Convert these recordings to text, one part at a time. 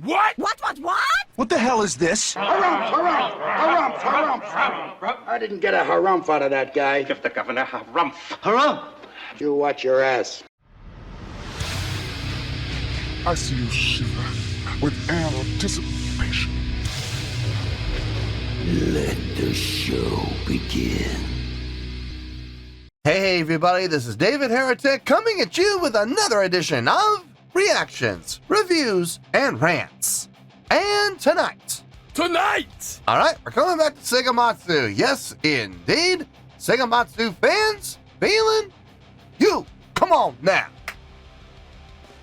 What? What? What the hell is this? Harumph. I didn't get a harumph out of that guy. Give the governor harumph. Harumph! You watch your ass. I see you shiver with anticipation. Let the show begin. Hey everybody, this is David Heretic coming at you with another edition of Reactions, Reviews, and Rants. And tonight, alright, we're coming back to Seikima-II. Yes, indeed, Seikima-II Fans feeling you. Come on now.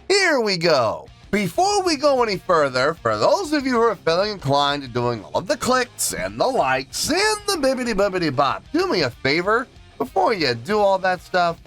Here we go. Before we go any further, for those of you who are feeling inclined to doing all of the clicks and the likes and the bibbidi-bibbidi bop, do me a favor. Before you do all that stuff,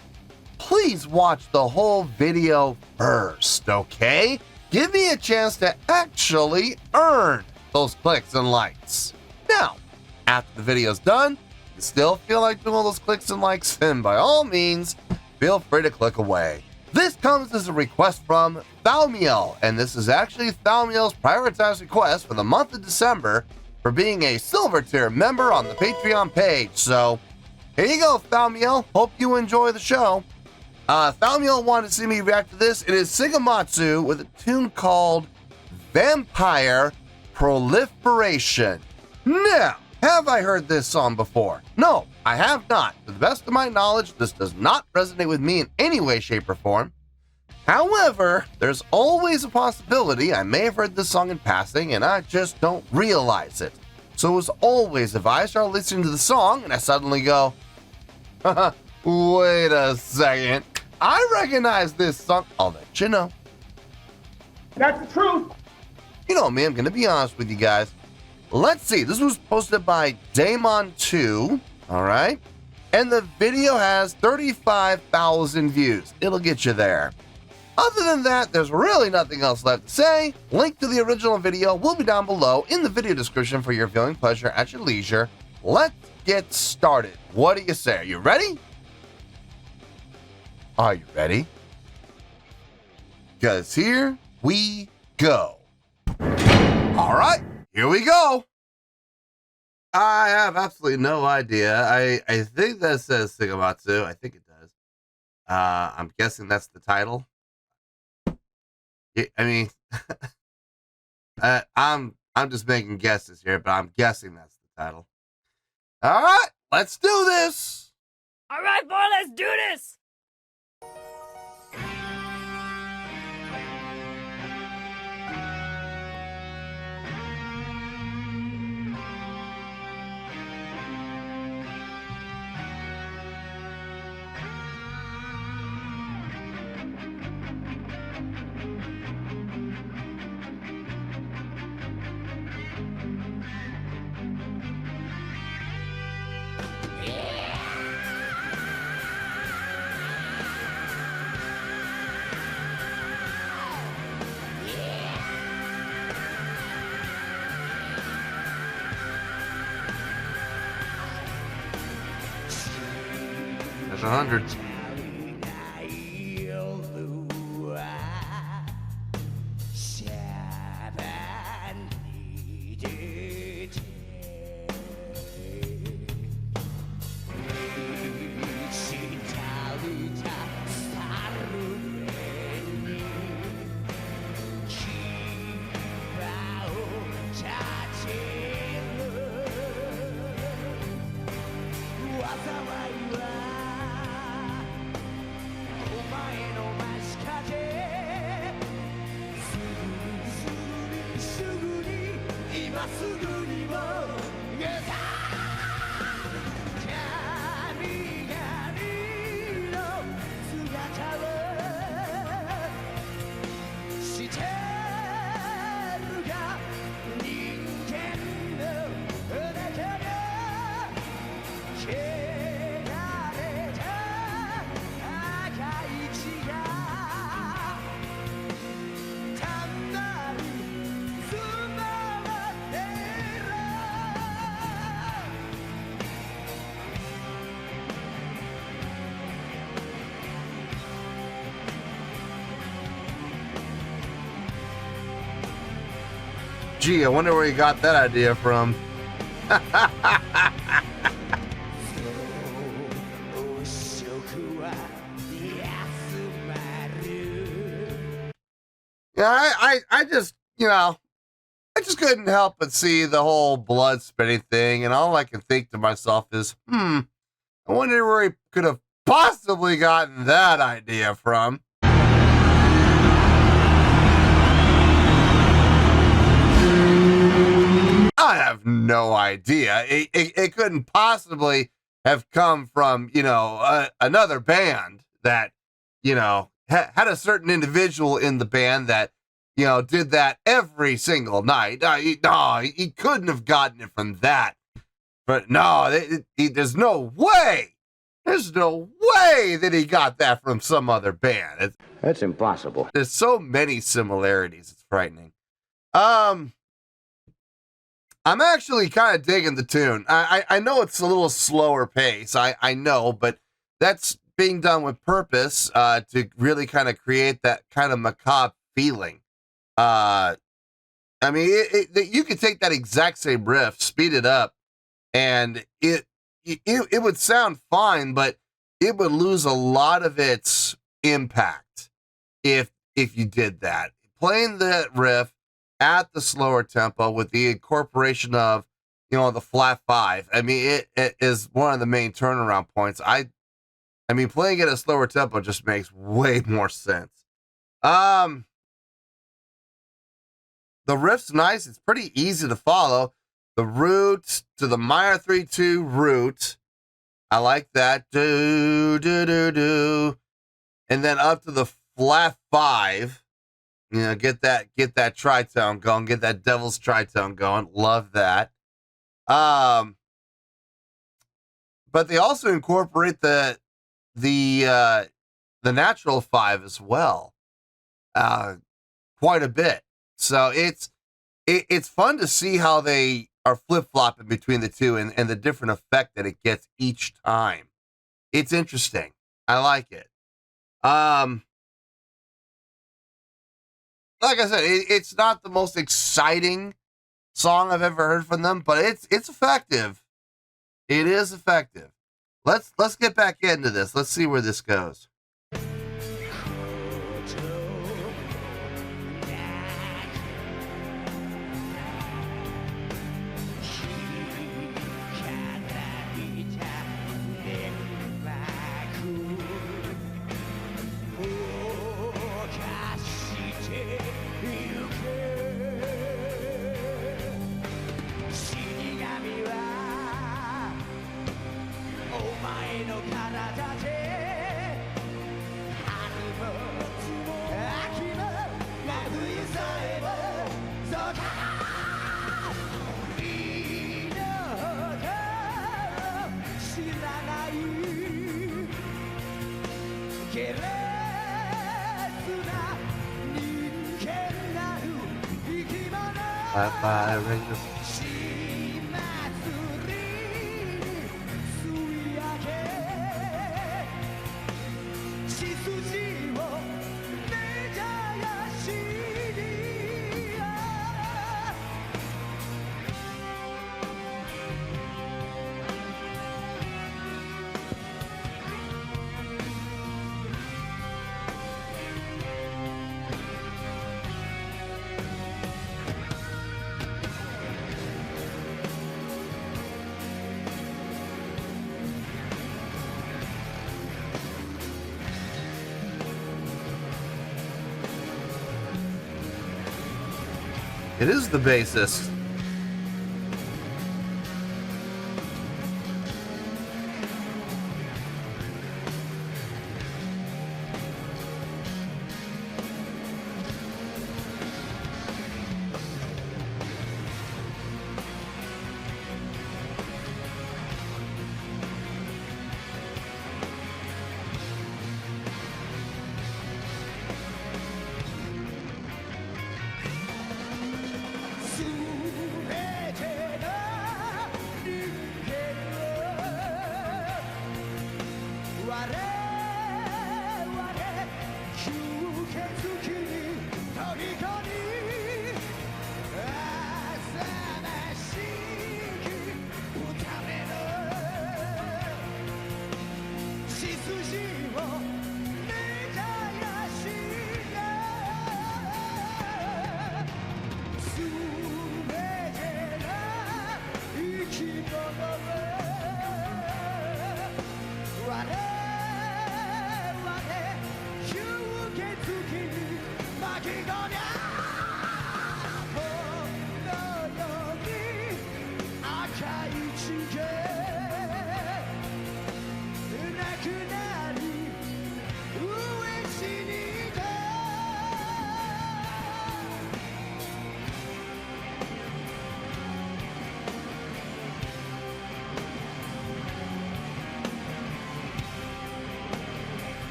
please watch the whole video first, okay? Give me a chance to actually earn those clicks and likes. Now, after the video's done, you still feel like doing all those clicks and likes, then by all means, feel free to click away. This comes as a request from Thaumiel, and this is actually Thaumiel's prioritized request for the month of December for being a silver tier member on the Patreon page. So, here you go, Thaumiel. Hope you enjoy the show. Thaumiel wanted to see me react to this. It is Seikima-II with a tune called Vampire Proliferation. Now, have I heard this song before? No, I have not. To the best of my knowledge, this does not resonate with me in any way, shape, or form. However, there's always a possibility I may have heard this song in passing and I just don't realize it. So as always, if I start listening to the song and I suddenly go, wait a second, I recognize this song, I'll let you know. That's the truth. You know me, I'm going to be honest with you guys. Let's see, this was posted by Damon2, alright? And the video has 35,000 views. It'll get you there. Other than that, there's really nothing else left to say. Link to the original video will be down below in the video description for your viewing pleasure at your leisure. Let's get started. What do you say? Are you ready? Are you ready? Because here we go. Alright, here we go. I have absolutely no idea. I think that says Seikima-II. I think it does. I'm guessing that's the title. I mean, I'm just making guesses here, but I'm guessing that's the title. All right, let's do this. All right, boy, let's do this. That's 100. Gee, I wonder where he got that idea from. Yeah, I just, I just couldn't help but see the whole blood spitting thing, and all I can think to myself is, I wonder where he could have possibly gotten that idea from. I have no idea. It couldn't possibly have come from, another band that, had a certain individual in the band that, did that every single night. He couldn't have gotten it from that. But no, there's no way. There's no way that he got that from some other band. That's impossible. There's so many similarities. It's frightening. I'm actually kind of digging the tune. I know it's a little slower pace. I know, but that's being done with purpose to really kind of create that kind of macabre feeling. I mean, you could take that exact same riff, speed it up, and it would sound fine, but it would lose a lot of its impact if you did that. Playing that riff at the slower tempo with the incorporation of, the flat five. I mean, it is one of the main turnaround points. I mean, playing it at a slower tempo just makes way more sense. The riff's nice. It's pretty easy to follow. The root to the minor 3-2 root. I like that. Do, do, do, do. And then up to the flat five. Get that tritone going, get that devil's tritone going. Love that. But they also incorporate the natural five as well, quite a bit. So it's fun to see how they are flip-flopping between the two and the different effect that it gets each time. It's interesting. I like it. Like I said, it's not the most exciting song I've ever heard from them, but it's effective. It is effective. Let's get back into this. Let's see where this goes. It is the bassist.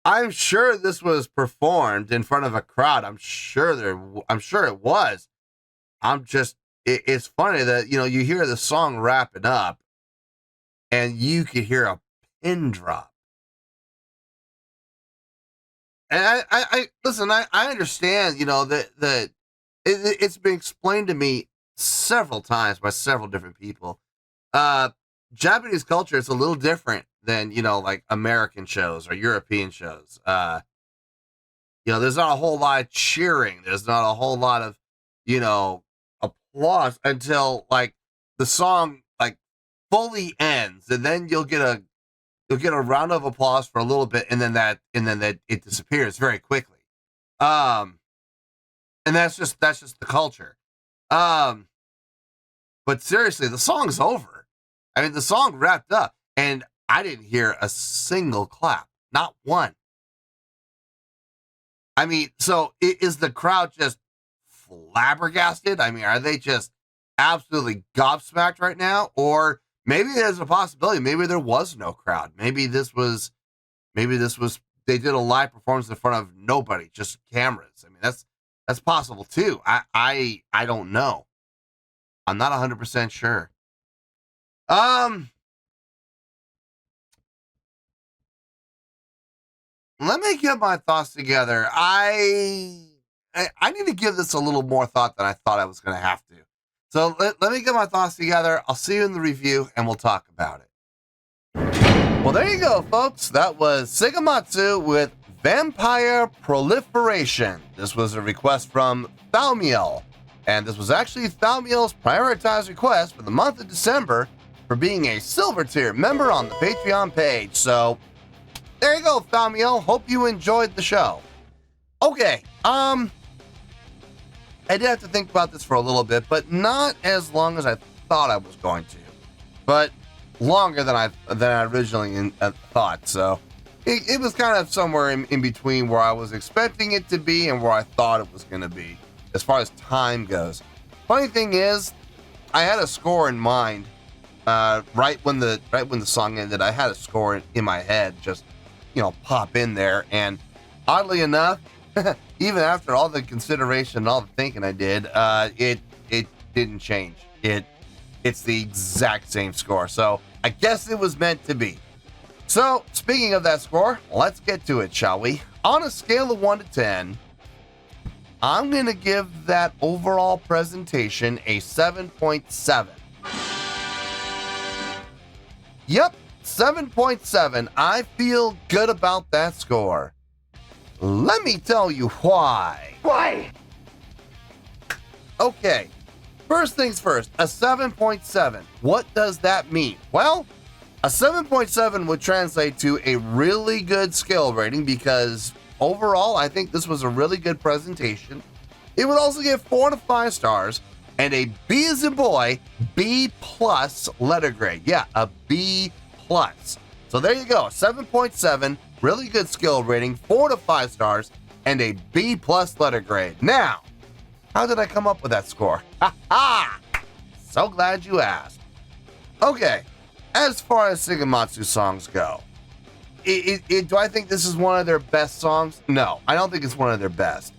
I'm sure this was performed in front of a crowd. I'm sure it was. It's funny that, you hear the song wrapping up and you could hear a pin drop. And I listen, I understand, that it's been explained to me several times by several different people. Japanese culture is a little different than, like American shows or European shows. There's not a whole lot of cheering. There's not a whole lot of, applause until like the song like fully ends, and then you'll get a round of applause for a little bit, and then that it disappears very quickly. And that's just the culture. But seriously, the song's over. I mean, the song wrapped up, and I didn't hear a single clap, not one. I mean, so is the crowd just flabbergasted? I mean, are they just absolutely gobsmacked right now? Or maybe there's a possibility. Maybe there was no crowd. Maybe this was, they did a live performance in front of nobody, just cameras. I mean, that's possible too. I don't know. I'm not 100% sure. Let me get my thoughts together. I need to give this a little more thought than I thought I was going to have to. So let me get my thoughts together. I'll see you in the review, and we'll talk about it. Well, there you go, folks. That was Seikima-II with Vampire Proliferation. This was a request from Thaumiel, and this was actually Thaumiel's prioritized request for the month of December for being a silver tier member on the Patreon page. So there you go, Thaumiel. Hope you enjoyed the show. Okay, I did have to think about this for a little bit, but not as long as I thought I was going to, but longer than I originally thought. So it was kind of somewhere in between where I was expecting it to be and where I thought it was going to be as far as time goes. Funny thing is, I had a score in mind right when the song ended. I had a score in my head, just pop in there, and oddly enough, even after all the consideration and all the thinking I did, it didn't change. It's the exact same score. So I guess it was meant to be. So speaking of that score, let's get to it, shall we? On a scale of 1 to 10, I'm going to give that overall presentation a 7.7. Yep, 7.7. I feel good about that score. Let me tell you why. Why? Okay, first things first, a 7.7. What does that mean? Well, a 7.7 would translate to a really good skill rating because overall, I think this was a really good presentation. It would also get 4 to 5 stars and a B as in boy, B plus letter grade. Yeah, a B plus. So there you go, 7.7. Really good skill rating, 4 to 5 stars, and a B plus letter grade. Now, how did I come up with that score? Ha ha! So glad you asked. Okay, as far as Seikima-II songs go, do I think this is one of their best songs? No, I don't think it's one of their best.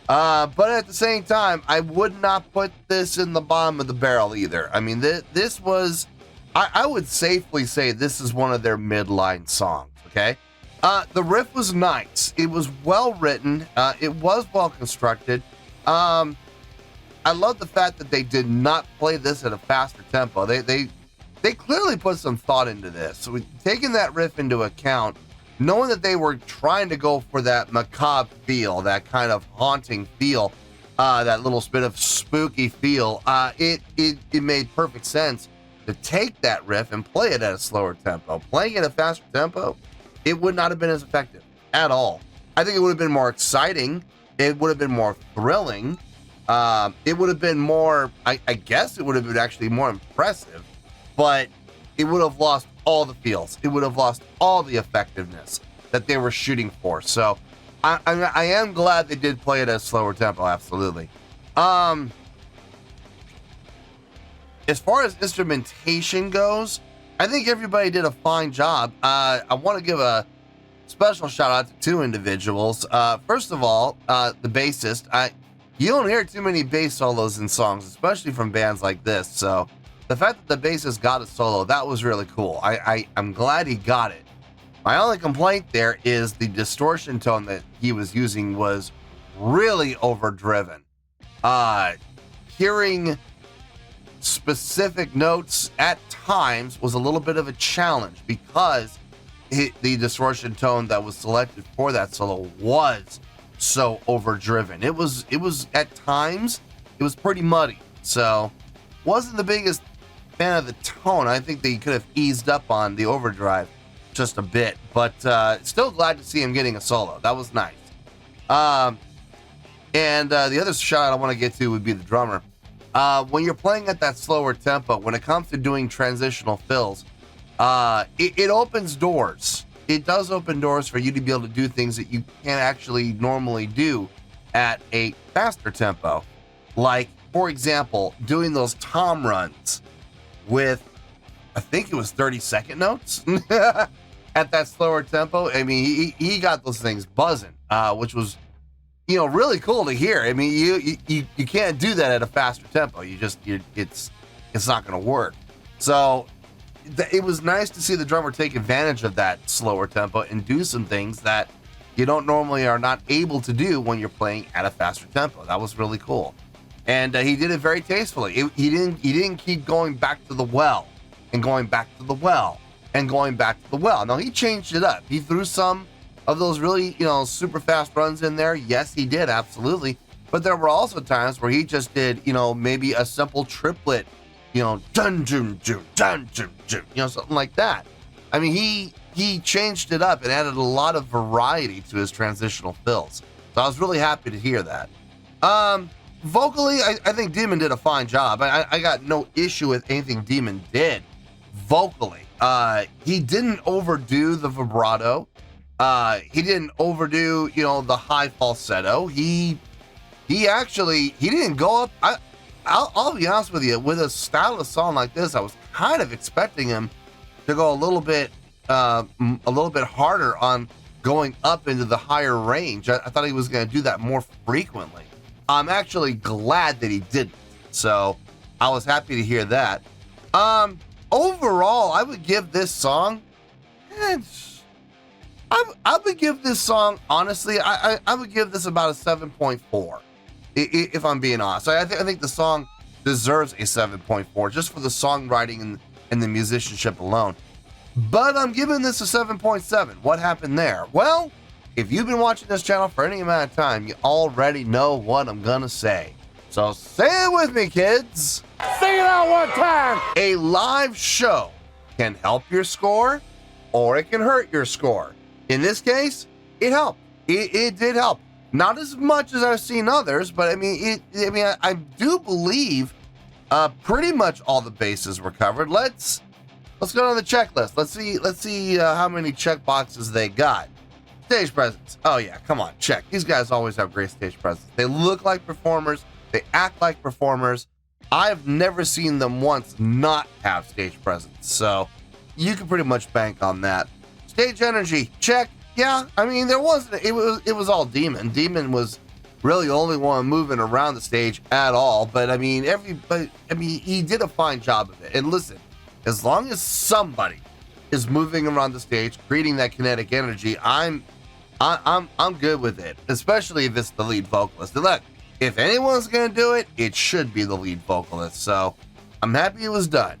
But at the same time, I would not put this in the bottom of the barrel either. I mean, this was, I would safely say this is one of their midline songs, okay? The riff was nice. It was well written. It was well constructed. I love the fact that they did not play this at a faster tempo. They clearly put some thought into this. So taking that riff into account, knowing that they were trying to go for that macabre feel, that kind of haunting feel, that little bit of spooky feel, it made perfect sense to take that riff and play it at a slower tempo. Playing it at a faster tempo, it would not have been as effective at all. I think it would have been more exciting. It would have been more thrilling. It would have been more, I guess it would have been actually more impressive, but it would have lost all the feels. It would have lost all the effectiveness that they were shooting for. So I am glad they did play it at a slower tempo, absolutely. As far as instrumentation goes, I think everybody did a fine job. I want to give a special shout out to two individuals. First of all, the bassist. You don't hear too many bass solos in songs, especially from bands like this. So the fact that the bassist got a solo, that was really cool. I'm glad he got it. My only complaint there is the distortion tone that he was using was really overdriven. Hearing specific notes at times was a little bit of a challenge because the distortion tone that was selected for that solo was so overdriven. It was at times, it was pretty muddy. So wasn't the biggest fan of the tone. I think they could have eased up on the overdrive just a bit, but still glad to see him getting a solo. That was nice. And the other shout out I want to get to would be the drummer. When you're playing at that slower tempo, when it comes to doing transitional fills, it opens doors. It does open doors for you to be able to do things that you can't actually normally do at a faster tempo. Like, for example, doing those tom runs with, I think it was 30-second notes at that slower tempo. I mean, he got those things buzzing, which was, really cool to hear. I mean, you can't do that at a faster tempo. It's not going to work. So it was nice to see the drummer take advantage of that slower tempo and do some things that you don't normally are not able to do when you're playing at a faster tempo. That was really cool. And he did it very tastefully. He didn't keep going back to the well and going back to the well and going back to the well. No, he changed it up. He threw some of those really, super fast runs in there. Yes, he did, absolutely. But there were also times where he just did, maybe a simple triplet, dun dun dun dun dun dun, something like that. I mean, he changed it up and added a lot of variety to his transitional fills. So I was really happy to hear that. Vocally, I think Demon did a fine job. I got no issue with anything Demon did vocally. He didn't overdo the vibrato. He didn't overdo, the high falsetto. He didn't go up. I'll be honest with you, with a style of song like this, I was kind of expecting him to go a little bit harder on going up into the higher range. I thought he was going to do that more frequently. I'm actually glad that he didn't. So I was happy to hear that. Overall, I would give this song, I would give this song, honestly, I would give this about a 7.4. If I'm being honest. I think the song deserves a 7.4 just for the songwriting and the musicianship alone. But I'm giving this a 7.7. What happened there? Well, if you've been watching this channel for any amount of time, you already know what I'm gonna say. So say it with me, kids. Sing it out one time. A live show can help your score or it can hurt your score. In this case, it helped. It did help. Not as much as I've seen others, but I do believe pretty much all the bases were covered. Let's go on the checklist. Let's see how many check boxes they got. Stage presence. Oh yeah, come on, check. These guys always have great stage presence. They look like performers. They act like performers. I've never seen them once not have stage presence, so you can pretty much bank on that. Stage energy, check. Yeah, I mean, it was all Demon. Demon was really the only one moving around the stage at all, but he did a fine job of it. And listen, as long as somebody is moving around the stage, creating that kinetic energy, I'm good with it, especially if it's the lead vocalist. And look, if anyone's gonna do it, it should be the lead vocalist. So I'm happy it was done.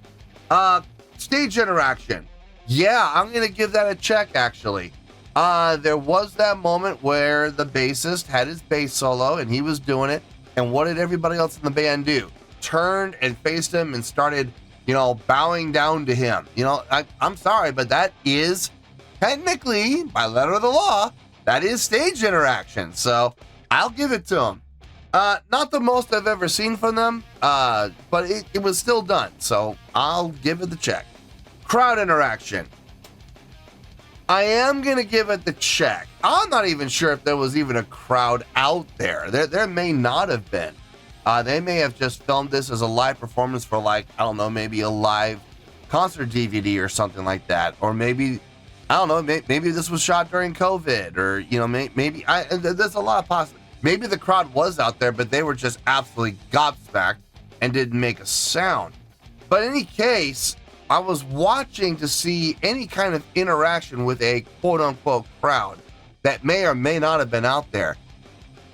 Stage interaction. Yeah, I'm gonna give that a check, actually. There was that moment where the bassist had his bass solo and he was doing it. And what did everybody else in the band do? Turned and faced him and started, bowing down to him. I'm sorry, but that is technically, by letter of the law, that is stage interaction. So I'll give it to him. Not the most I've ever seen from them, but it was still done. So I'll give it the check. Crowd interaction. I am going to give it the check. I'm not even sure if there was even a crowd out there. There may not have been. They may have just filmed this as a live performance for maybe a live concert DVD or something like that. Or maybe, I don't know, maybe this was shot during COVID, or, maybe, there's a lot of possibilities. Maybe the crowd was out there, but they were just absolutely gobsmacked and didn't make a sound. But in any case, I was watching to see any kind of interaction with a quote-unquote crowd that may or may not have been out there.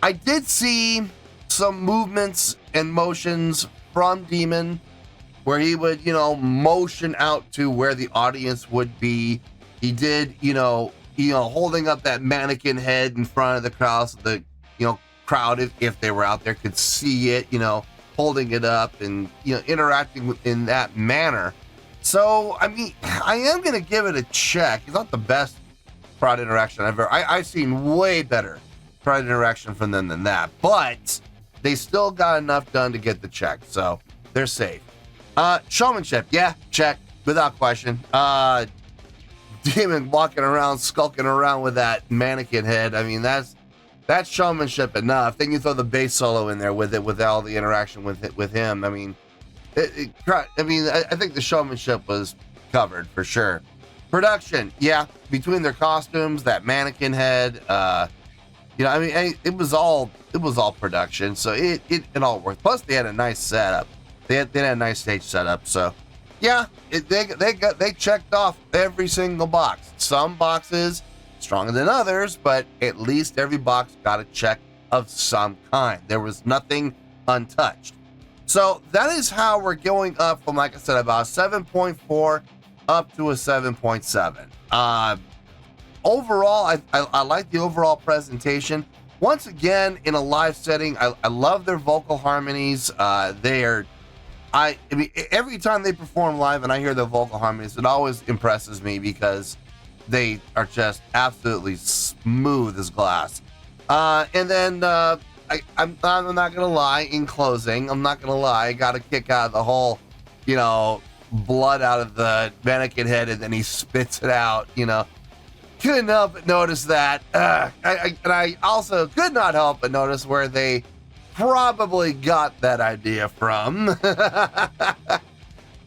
I did see some movements and motions from Demon where he would, motion out to where the audience would be. He did, holding up that mannequin head in front of the crowd so the, crowd, if they were out there, could see it, holding it up and, interacting in that manner. So, I mean, I am going to give it a check. It's not the best crowd interaction I've seen way better crowd interaction from them than that, but they still got enough done to get the check, so they're safe. Showmanship, yeah, check, without question. Demon walking around, skulking around with that mannequin head. I mean, that's showmanship enough. Then you throw the bass solo in there with it, with all the interaction with him. I mean, I think the showmanship was covered for sure. Production, yeah, between their costumes, that mannequin head, it was all production, so it all worked. Plus, they had a nice setup. They had a nice stage setup, so yeah, they checked off every single box. Some boxes stronger than others, but at least every box got a check of some kind. There was nothing untouched. So that is how we're going up from, like I said, about 7.4 up to a 7.7. Overall, I like the overall presentation. Once again, in a live setting, I love their vocal harmonies. Every time they perform live and I hear their vocal harmonies, it always impresses me because they are just absolutely smooth as glass. And then I'm not gonna lie. In closing, I'm not gonna lie. I got a kick out of the whole, blood out of the mannequin head, and then he spits it out. Couldn't help but notice that. I also could not help but notice where they probably got that idea from.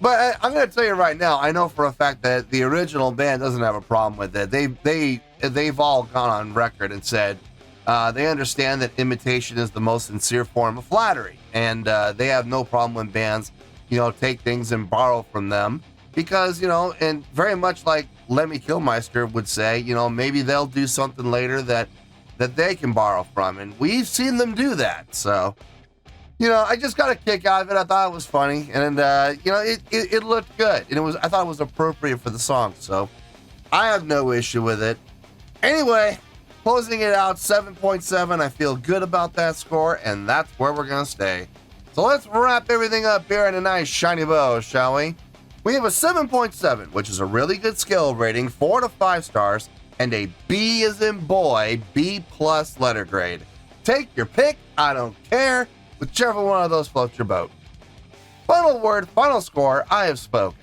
But I'm going to tell you right now, I know for a fact that the original band doesn't have a problem with it. They've all gone on record and said they understand that imitation is the most sincere form of flattery, and they have no problem when bands, take things and borrow from them because, and very much like Lemmy Kilmister would say, maybe they'll do something later that they can borrow from, and we've seen them do that. So, I just got a kick out of it. I thought it was funny, and it looked good, and I thought it was appropriate for the song. So, I have no issue with it. Anyway, closing it out 7.7. I feel good about that score, and that's where we're gonna stay. So let's wrap everything up here in a nice shiny bow, shall we? We have a 7.7, which is a really good skill rating, 4 to 5 stars, and a B as in boy, B+ letter grade. Take your pick, I don't care, whichever one of those floats your boat. Final word, final score, I have spoken.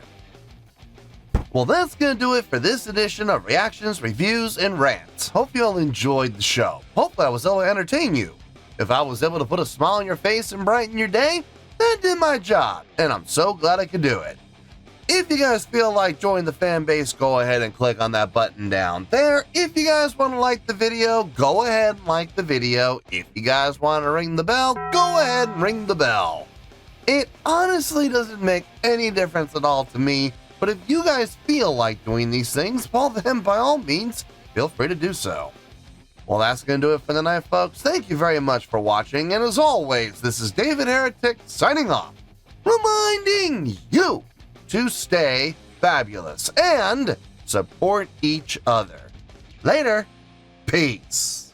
Well, that's gonna do it for this edition of Reactions, Reviews, and Rants. Hope you all enjoyed the show. Hopefully I was able to entertain you. If I was able to put a smile on your face and brighten your day, that did my job, and I'm so glad I could do it. If you guys feel like joining the fan base, go ahead and click on that button down there. If you guys want to like the video, go ahead and like the video. If you guys want to ring the bell, go ahead and ring the bell. It honestly doesn't make any difference at all to me, but if you guys feel like doing these things, well then by all means, feel free to do so. Well, that's going to do it for the night, folks. Thank you very much for watching, and as always, this is David Heretic signing off, reminding you to stay fabulous and support each other. Later. Peace.